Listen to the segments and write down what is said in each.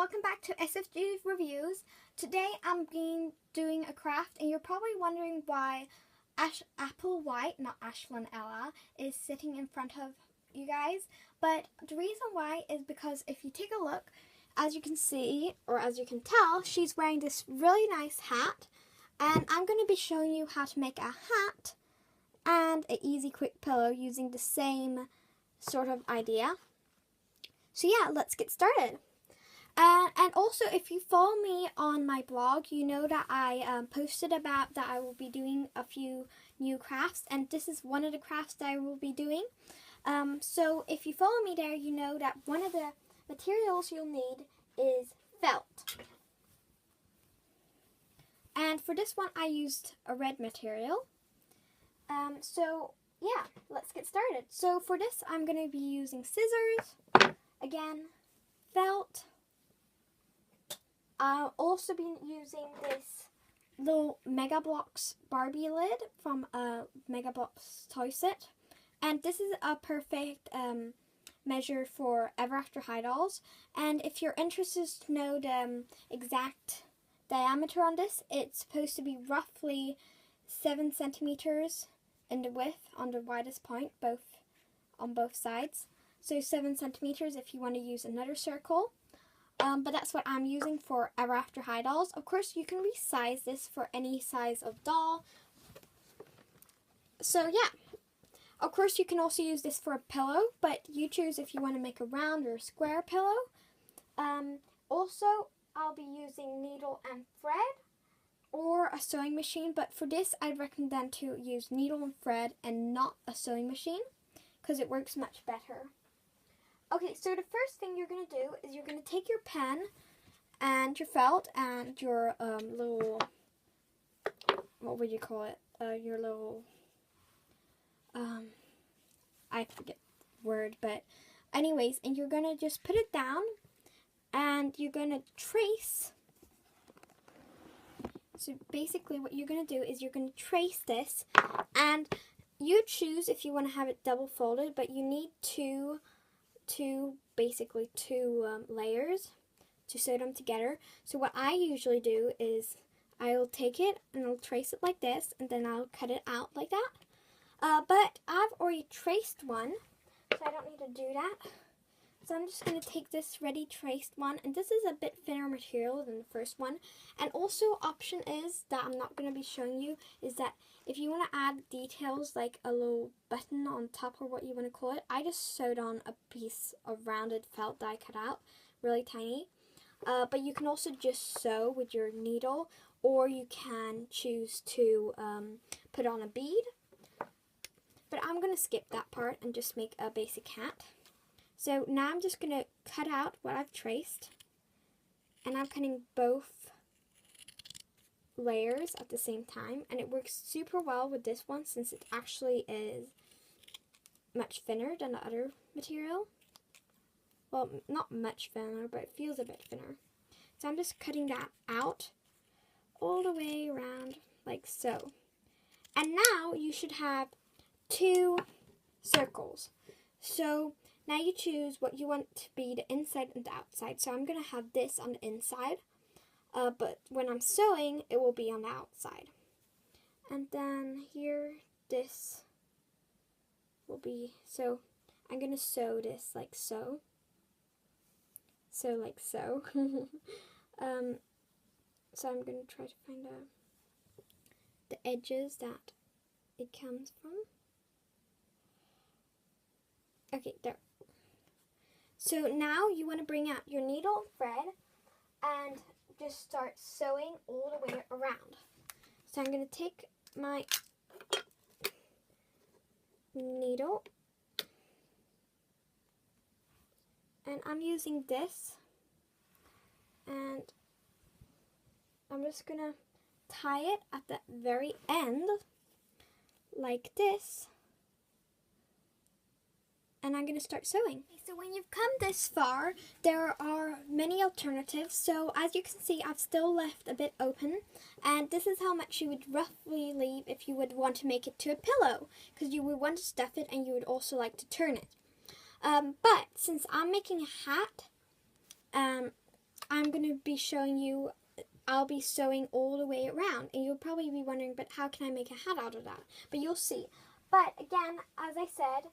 welcome back to SFG Reviews. Today I'm doing a craft, and you're probably wondering why Apple White, not Ashlyn Ella, is sitting in front of you guys. But the reason why is because if you take a look, as you can see, or as you can tell, she's wearing this really nice hat. And I'm going to be showing you how to make a hat and an easy quick pillow using the same sort of idea. So yeah, let's get started. And also, if you follow me on my blog, you know that I posted about that I will be doing a few new crafts, and this is one of the crafts that I will be doing. So if you follow me there, you know that one of the materials you'll need is felt. And for this one, I used a red material. So yeah, let's get started. So for this, I'm going to be using scissors, again, felt. I'll also be using this little Mega Bloks Barbie lid from Mega Bloks toy set. And this is a perfect measure for Ever After High dolls. And if you're interested to know the exact diameter on this, it's supposed to be roughly 7 centimeters in the width on the widest point, on both sides. So 7 centimeters if you want to use another circle. But that's what I'm using for Ever After High dolls. Of course, you can resize this for any size of doll. So yeah. Of course, you can also use this for a pillow, but you choose if you want to make a round or a square pillow. Also, I'll be using needle and thread or a sewing machine, but for this, I'd recommend to use needle and thread and not a sewing machine because it works much better. Okay, so the first thing you're going to do is you're going to take your pen and your felt and your little, what would you call it? Your little, I forget the word, but anyways, and you're going to just put it down and you're going to trace. So basically what you're going to do is you're going to trace this, and you choose if you want to have it double folded, but you need two layers to sew them together. So what I usually do is I'll take it and I'll trace it like this, and then I'll cut it out like that. But I've already traced one, so I don't need to do that. So I'm just going to take this ready traced one, and this is a bit thinner material than the first one. And also, option is that I'm not going to be showing you is that if you want to add details like a little button on top or what you want to call it, I just sewed on a piece of rounded felt that I cut out, really tiny. But you can also just sew with your needle, or you can choose to put on a bead. But I'm going to skip that part and just make a basic hat. So now I'm just going to cut out what I've traced, and I'm cutting both layers at the same time, and it works super well with this one since it actually is much thinner than the other material. Well, not much thinner, but it feels a bit thinner. So I'm just cutting that out all the way around like so. And now you should have 2 circles. So now you choose what you want to be the inside and the outside. So I'm going to have this on the inside, but when I'm sewing, it will be on the outside. And then here, this will be, so I'm going to sew this like so. So like so. So I'm going to try to find the edges that it comes from. Okay, there. So now you want to bring out your needle and thread and just start sewing all the way around. So I'm going to take my needle, and I'm using this, and I'm just going to tie it at the very end like this. And I'm going to start sewing. So when you've come this far, there are many alternatives. So as you can see, I've still left a bit open. And this is how much you would roughly leave if you would want to make it to a pillow, because you would want to stuff it and you would also like to turn it. But since I'm making a hat, I'm going to be showing you, I'll be sewing all the way around. And you'll probably be wondering, but how can I make a hat out of that? But you'll see. But again, as I said,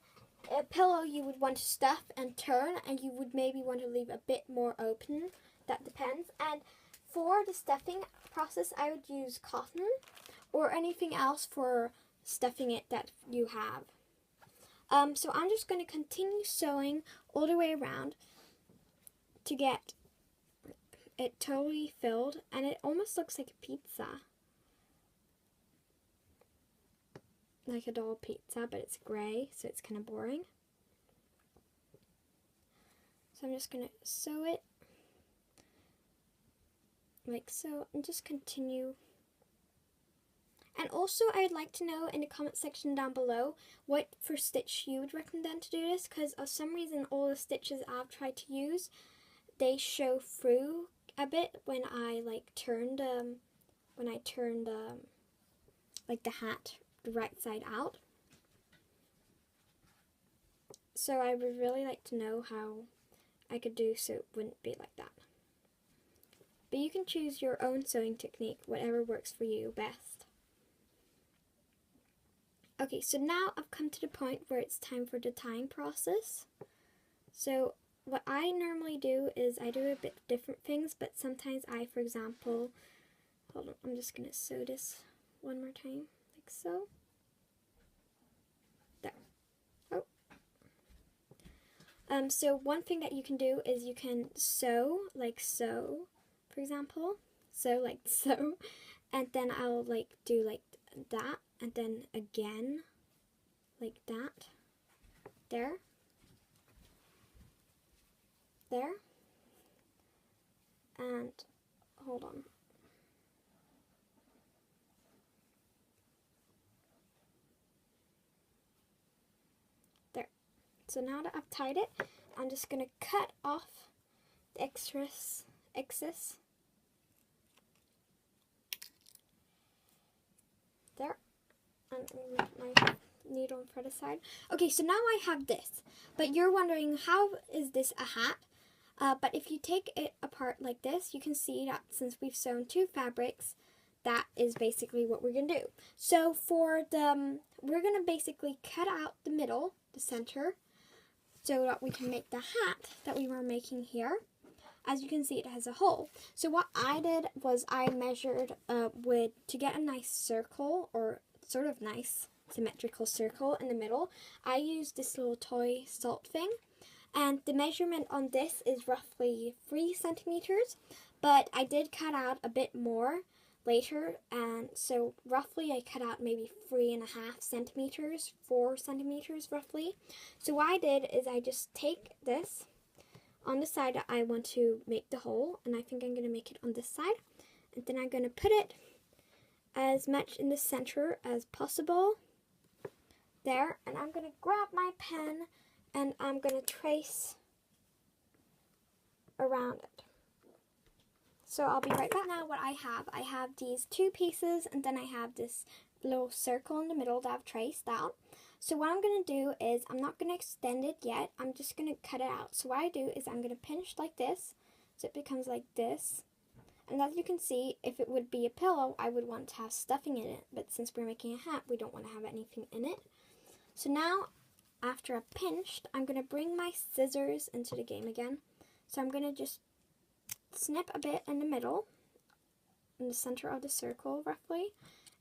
a pillow you would want to stuff and turn, and you would maybe want to leave a bit more open. That depends. And for the stuffing process, I would use cotton or anything else for stuffing it that you have. So I'm just going to continue sewing all the way around to get it totally filled, and it almost looks like a pizza. Like a doll pizza, but it's gray, so it's kind of boring. So I'm just going to sew it like so, and just continue. And also, I'd like to know in the comment section down below what for stitch you would recommend to do this, because for some reason all the stitches I've tried to use, they show through a bit when I turned like the hat the right side out. So I would really like to know how I could do so it wouldn't be like that. But you can choose your own sewing technique, whatever works for you best. Okay, so now I've come to the point where it's time for the tying process. So what I normally do is I do a bit different things, but sometimes I, for example, hold on, I'm just going to sew this one more time, like so. There. Oh. So one thing that you can do is you can sew, like so, for example. So, like so. And then I'll do like that, and then again, like that. There. There. And hold on. There. So now that I've tied it, I'm just going to cut off the excess. There. And move my needle and thread aside. Okay, so now I have this. But you're wondering, how is this a hat? But if you take it apart like this, you can see that since we've sewn two fabrics, that is basically what we're going to do. So for we're going to basically cut out the middle, the center, so that we can make the hat that we were making here. As you can see, it has a hole. So what I did was I measured to get a nice circle, or sort of nice symmetrical circle in the middle. I used this little toy salt thing. And the measurement on this is roughly 3 centimeters, but I did cut out a bit more later, and so roughly I cut out maybe 3.5 centimeters, 4 centimeters roughly. So what I did is I just take this on the side that I want to make the hole, and I think I'm going to make it on this side, and then I'm going to put it as much in the center as possible, there, and I'm going to grab my pen and I'm going to trace around it. So I'll be right back. Now what I have these two pieces, and then I have this little circle in the middle that I've traced out. So what I'm going to do is, I'm not going to extend it yet, I'm just going to cut it out. So what I do is I'm going to pinch like this, so it becomes like this. And as you can see, if it would be a pillow, I would want to have stuffing in it. But since we're making a hat, we don't want to have anything in it. So now, after I've pinched, I'm going to bring my scissors into the game again. So I'm going to just snip a bit in the middle, in the center of the circle roughly,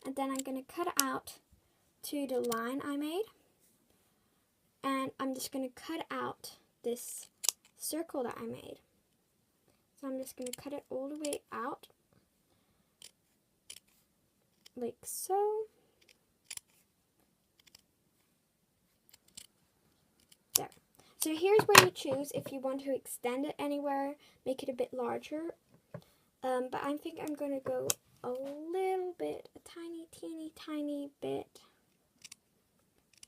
and then I'm going to cut out to the line I made, and I'm just going to cut out this circle that I made. So I'm just going to cut it all the way out, like so. There. So here's where you choose if you want to extend it anywhere, make it a bit larger. But I think I'm going to go a little bit, a tiny, teeny bit.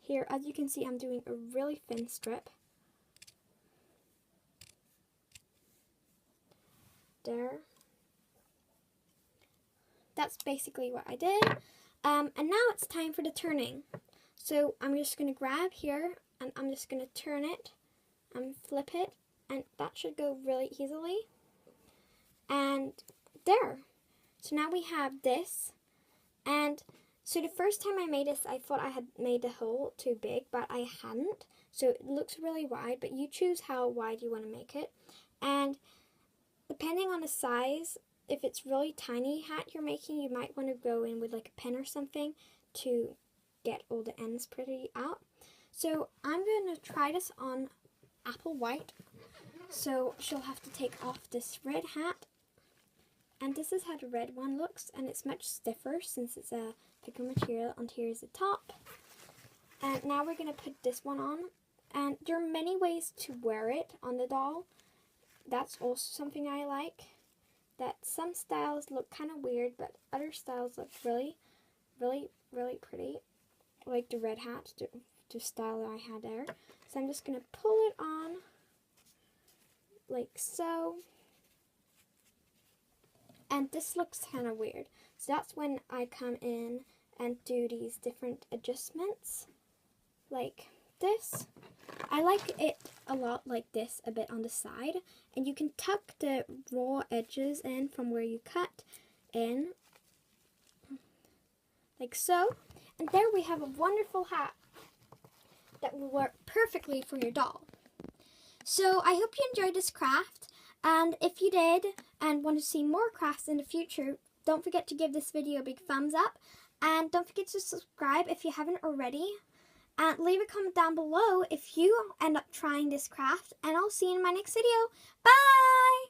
Here, as you can see, I'm doing a really thin strip. There. That's basically what I did. And now it's time for the turning. So I'm just going to grab here, and I'm just going to turn it and flip it, and that should go really easily. And there. So now we have this. And so the first time I made this, I thought I had made the hole too big, but I hadn't. So it looks really wide, but you choose how wide you want to make it. And depending on the size, if it's really tiny hat you're making, you might want to go in with like a pen or something to get all the ends pretty out. So I'm going to try this on Apple White. So she'll have to take off this red hat. And this is how the red one looks, and it's much stiffer since it's a thicker material. And here's the top. And now we're going to put this one on. And there are many ways to wear it on the doll. That's also something I like. That some styles look kind of weird, but other styles look really, really, really pretty. Like the red hat, the style that I had there. So I'm just going to pull it on like so. And this looks kind of weird. So that's when I come in and do these different adjustments. Like this. I like it a lot like this, a bit on the side. And you can tuck the raw edges in from where you cut in. Like so. And there we have a wonderful hat that will work perfectly for your doll. So I hope you enjoyed this craft. And if you did and want to see more crafts in the future, don't forget to give this video a big thumbs up. And don't forget to subscribe if you haven't already. And leave a comment down below if you end up trying this craft. And I'll see you in my next video. Bye!